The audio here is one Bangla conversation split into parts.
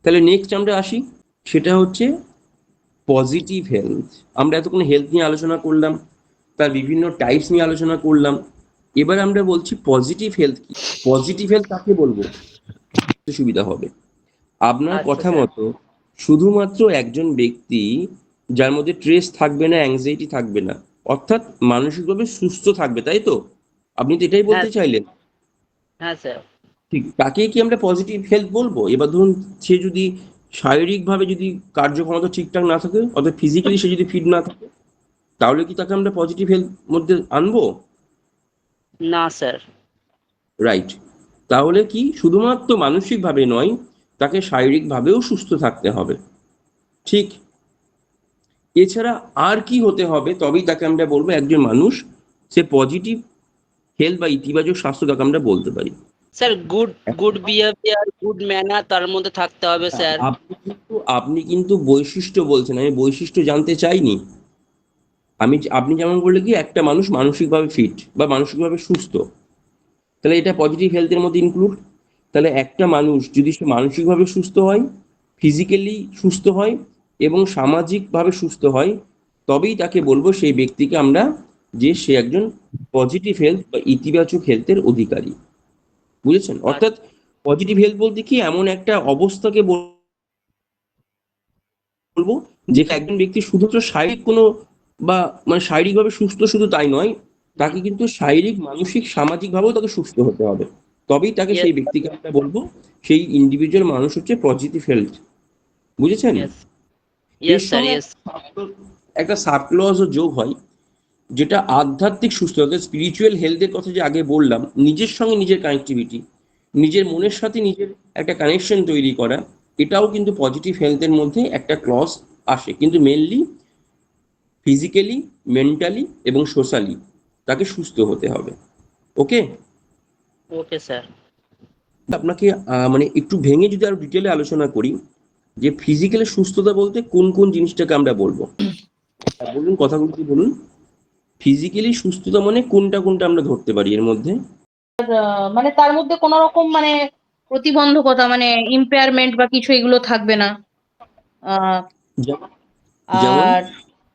তাহলে নেক্সট আমরা আসি, সেটা হচ্ছে পজিটিভ হেলথ। আমরা এতক্ষণ হেলথ নিয়ে আলোচনা করলাম, তার বিভিন্ন টাইপস নিয়ে আলোচনা করলাম। এবার আমরা বলছি পজিটিভ হেলথ কি। পজিটিভ হেলথ কাকে বলবো সুবিধা হবে। আপনার আচ্ছা কথা স্যার। মতো শুধুমাত্র একজন ব্যক্তি যার মধ্যে স্ট্রেস থাকবে না, অ্যাংজাইটি থাকবে না, অর্থাৎ মানসিকভাবে সুস্থ থাকবে, তাই তো? আপনি তো এটাই হ্যাঁ বলতে চাইলেন। হ্যাঁ স্যার। ঠিক, তাকে কি আমরা পজিটিভ হেলথ বলবো? এবার ধরুন সে যদি শারীরিকভাবে যদি কার্যক্ষমতা ঠিকঠাক না থাকে, অর্থাৎ ফিজিক্যালি সে যদি ফিট না থাকে, তাহলে কি তাকে আমরা পজিটিভ হেলথ মধ্যে আনবো? না স্যার। রাইট। তাহলে কি শুধুমাত্র মানসিকভাবে নয়, তাকে শারীরিকভাবেও সুস্থ থাকতে হবে। ঠিক। এছাড়া আর কি হতে হবে তবেই তাকে আমরা বলবো একজন মানুষ সে পজিটিভ হেলথ বা ইতিবাচক স্বাস্থ্য তাকে আমরা বলতে পারি। Sir good good behaviour, good manner তার মধ্যে থাকতে হবে স্যার। আপনি কিন্তু বৈশিষ্ট্য বলছেন, আমি বৈশিষ্ট্য জানতে চাইনি। আপনি যেমন বললে কি একটা মানুষ মানসিকভাবে ফিট বা মানসিকভাবে সুস্থ, তাহলে এটা পজিটিভ হেলথের মধ্যে ইনক্লুড। তাহলে একটা মানুষ যদি সে মানসিকভাবে সুস্থ হয়, ফিজিক্যালি সুস্থ হয় এবং সামাজিকভাবে সুস্থ হয়, তবেই তাকে বলবো সেই ব্যক্তিকে আমরা যে সে একজন পজিটিভ হেলথ বা ইতিবাচক হেলথের অধিকারী। বুঝেছেন? অর্থাৎ পজিটিভ হেলথ বলতে কি এমন একটা অবস্থাকে বলবো যে একজন ব্যক্তি শুধুমাত্র শারীরিক কোনো বা মানে শারীরিকভাবে সুস্থ শুধু তাই নয়, তাকে কিন্তু শারীরিক, মানসিক, সামাজিকভাবেও তাকে সুস্থ হতে হবে। তবেই তাকে ইয়েস সেই ব্যক্তিকে আমরা বলবো সেই ইন্ডিভিজুয়াল মানুষ হচ্ছে পজিটিভ হেলথ। বুঝেছেন? ইয়েস ইয়েস এর স্যার সঙ্গে ইয়েস। একটা সাবক্লজও যোগ হয়, যেটা আধ্যাত্মিক সুস্থতা, স্পিরিচুয়াল হেলথের কথা যে আগে বললাম, নিজের সঙ্গে নিজের কানেক্টিভিটি, নিজের মনের সাথে নিজের একটা কানেকশন তৈরি করা, এটাও কিন্তু পজিটিভ হেলথের মধ্যে একটা ক্লজ আসে। কিন্তু মেনলি ফিজিক্যালি, মেন্টালি এবং সোশ্যালি তাকে সুস্থ হতে হবে। ওকে। Okay sir. আপনাকে মানে একটু ভেঙে যদি আরো ডিটেলে আলোচনা করি যে ফিজিক্যালি সুস্থতা বলতে কোন কোন জিনিসটাকে আমরা বলবো, বলুন কথাগুলো কি বলুন। ফিজিক্যালি সুস্থতা মানে কোনটা কোনটা আমরা ধরতে পারি এর মধ্যে? মানে তার মধ্যে কোনো রকম মানে প্রতিবন্ধকতা মানে ইম্পেয়ারমেন্ট বা কিছু এগুলো থাকবে না। আহ যেমন? যেমন? আর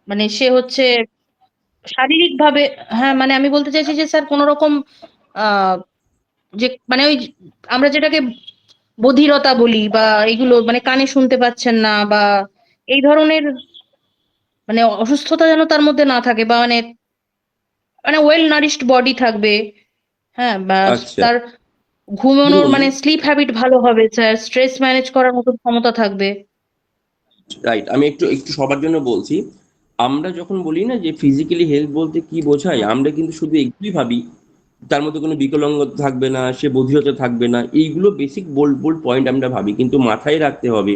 মানে সে হচ্ছে শারীরিকভাবে, হ্যাঁ মানে আমি বলতে চাইছি যে স্যার কোনো রকম আহ যে মানে ওই আমরা যেটাকে বধিরতা বলি বা এগুলো মানে কানে শুনতে পাচ্ছেন না বা এই ধরনের মানে অসুস্থতা যেন তার মধ্যে না থাকে বা মানে মানে ওয়েল নারিশড বডি থাকবে। হ্যাঁ, বা আচ্ছা, তার ঘুমানোর ধরুন। মানে স্লিপ হ্যাবিট ভালো হবে স্যার, স্ট্রেস ম্যানেজ করার মতো ক্ষমতা থাকবে। রাইট, আমি একটু একটু সবার জন্য বলছি। আমরা যখন বলি না যে ফিজিক্যালি হেলথ বলতে কি বোঝায়, হুম। আমরা কিন্তু শুধু এগুলোই ভাবি, তার মধ্যে কোনো বিকলাঙ্গতা থাকবে না, সে বধিরতা থাকবে না, এইগুলো বেসিক বোল্ড বোল্ড পয়েন্ট আমরা ভাবি, কিন্তু মাথায় রাখতে হবে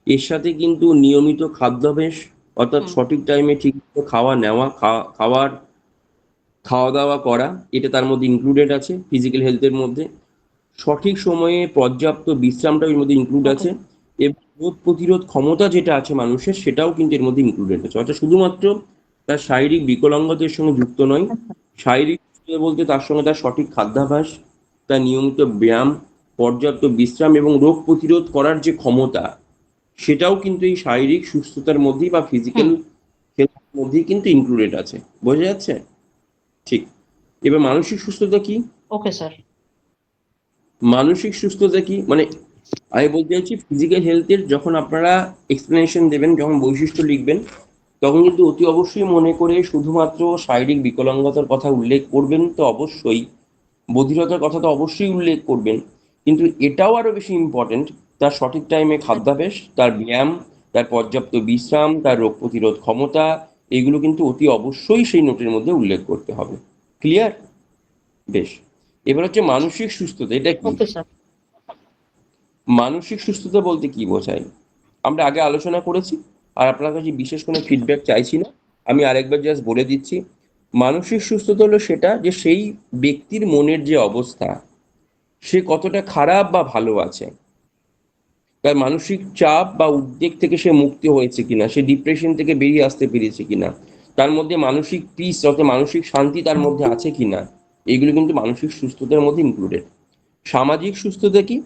এর সাথে কিন্তু নিয়মিত খাদ্যাভ্যাস, অর্থাৎ হুম। সঠিক টাইমে ঠিক মতো খাওয়া নেওয়া, খাওয়ার খাওয়া দাওয়া করা, এটা তার মধ্যে ইনক্লুডেড আছে ফিজিক্যাল হেলথের মধ্যে। সঠিক সময়ে পর্যাপ্ত বিশ্রামটা এর মধ্যে ইনক্লুড ওকে। আছে, এবং রোগ প্রতিরোধ ক্ষমতা যেটা আছে মানুষের সেটাও কিন্তু এর মধ্যে ইনক্লুডেড আছে। অর্থাৎ শুধুমাত্র তার শারীরিক বিকলাঙ্গতার সঙ্গে যুক্ত নয়, শারীরিক সুস্থতা বলতে তার সঙ্গে তার সঠিক খাদ্যাভ্যাস, তার নিয়মিত ব্যায়াম, পর্যাপ্ত বিশ্রাম এবং রোগ প্রতিরোধ করার যে ক্ষমতা, সেটাও কিন্তু এই শারীরিক সুস্থতার মধ্যেই বা হুম। ফিজিক্যাল হেলথের মধ্যেই কিন্তু ইনক্লুডেড আছে। বোঝা যাচ্ছে? ঠিক। এবার মানসিক সুস্থতা কি? Okay sir. মানসিক সুস্থতা কি মানে আমি বলতে চাইছি ফিজিক্যাল হেলথের যখন আপনারা এক্সপ্লেনেশন দেবেন, যখন বৈশিষ্ট্য লিখবেন, তখন কিন্তু অতি অবশ্যই মনে করে শুধুমাত্র শারীরিক বিকলাঙ্গতার কথা উল্লেখ করবেন তো অবশ্যই, বধিরতার কথা তো অবশ্যই উল্লেখ করবেন, কিন্তু এটাও আরো বেশি ইম্পর্টেন্ট তার সঠিক টাইমে খাদ্যাভ্যাস, তার ব্যায়াম, তার পর্যাপ্ত বিশ্রাম, তার রোগ প্রতিরোধ ক্ষমতা, এগুলো কিন্তু অতি অবশ্যই সেই নোটের মধ্যে উল্লেখ করতে হবে। ক্লিয়ার? বেশ। এবার হচ্ছে মানসিক সুস্থতা, এটা কি? Okay sir. মানসিক সুস্থতা বলতে কি বোঝায় আমরা আগে আলোচনা করেছি, আর আপনার কাছে বিশেষ কোনো ফিডব্যাক চাইছি না। আমি আরেকবার জাস্ট বলে দিচ্ছি, মানসিক সুস্থতা হলো সেটা যে সেই ব্যক্তির মনের যে অবস্থা, সে কতটা খারাপ বা ভালো আছে, তার মানসিক চাপ বা উদ্বেগ থেকে সে মুক্তি হয়েছে কিনা, সে ডিপ্রেশন থেকে বেরিয়ে আসতে পেরেছে কিনা, তার মধ্যে মানসিক পিস অর্থাৎ মানসিক শান্তি তার মধ্যে আছে কিনা, এগুলো কিন্তু মানসিক সুস্থতার মধ্যে ইনক্লুডেড। সামাজিক সুস্থতা কি?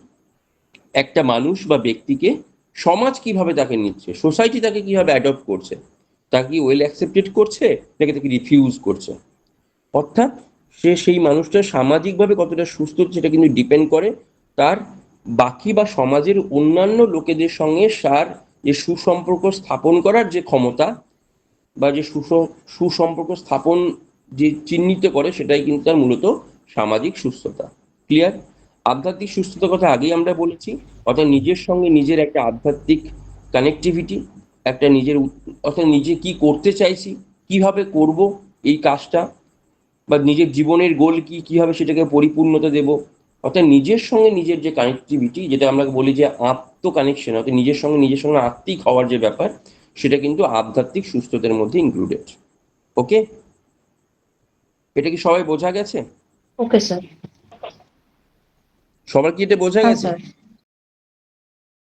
একটা মানুষ বা ব্যক্তিকে সমাজ কিভাবে তাকে নিচ্ছে, সোসাইটি তাকে কিভাবে অ্যাডপ্ট করছে, তাকে কি ওয়েল অ্যাকসেপ্টেড করছে নাকি তাকে রিফিউজ করছে। অর্থাৎ সেই মানুষটা সামাজিকভাবে কতটা সুস্থ সেটা কিন্তু ডিপেন্ড করে তার বাকি বা সমাজের অন্যান্য লোকেদের সঙ্গে তার যে সুসম্পর্ক স্থাপন করার যে ক্ষমতা বা যে সুসম্পর্ক স্থাপন যে চিহ্নিত করে, সেটাই কিন্তু তার মূলত সামাজিক সুস্থতা। ক্লিয়ার? আধ্যাত্মিক সুস্থতার কথা আগেই আমরা বলেছি, অর্থাৎ নিজের সঙ্গে নিজের একটা আধ্যাত্মিক কানেক্টিভিটি, একটা নিজের অর্থাৎ নিজে কি করতে চাইছি, কিভাবে করব এই কাজটা, বা নিজের জীবনের গোল কি, কিভাবে সেটাকে পরিপূর্ণতা দেব, অর্থাৎ নিজের সঙ্গে নিজের যে কানেক্টিভিটি, যেটা আমরা বলি যে আত্ম কানেকশন, অর্থাৎ নিজের সঙ্গে আত্মিক হওয়ার যে ব্যাপার, সেটা কিন্তু আধ্যাত্মিক সুস্থতার মধ্যে ইনক্লুডেড। ওকে, এটা কি সবাই বোঝা গেছে? Okay sir. সবার কি এটা বোঝা হ্যাঁ গেছে? স্যার।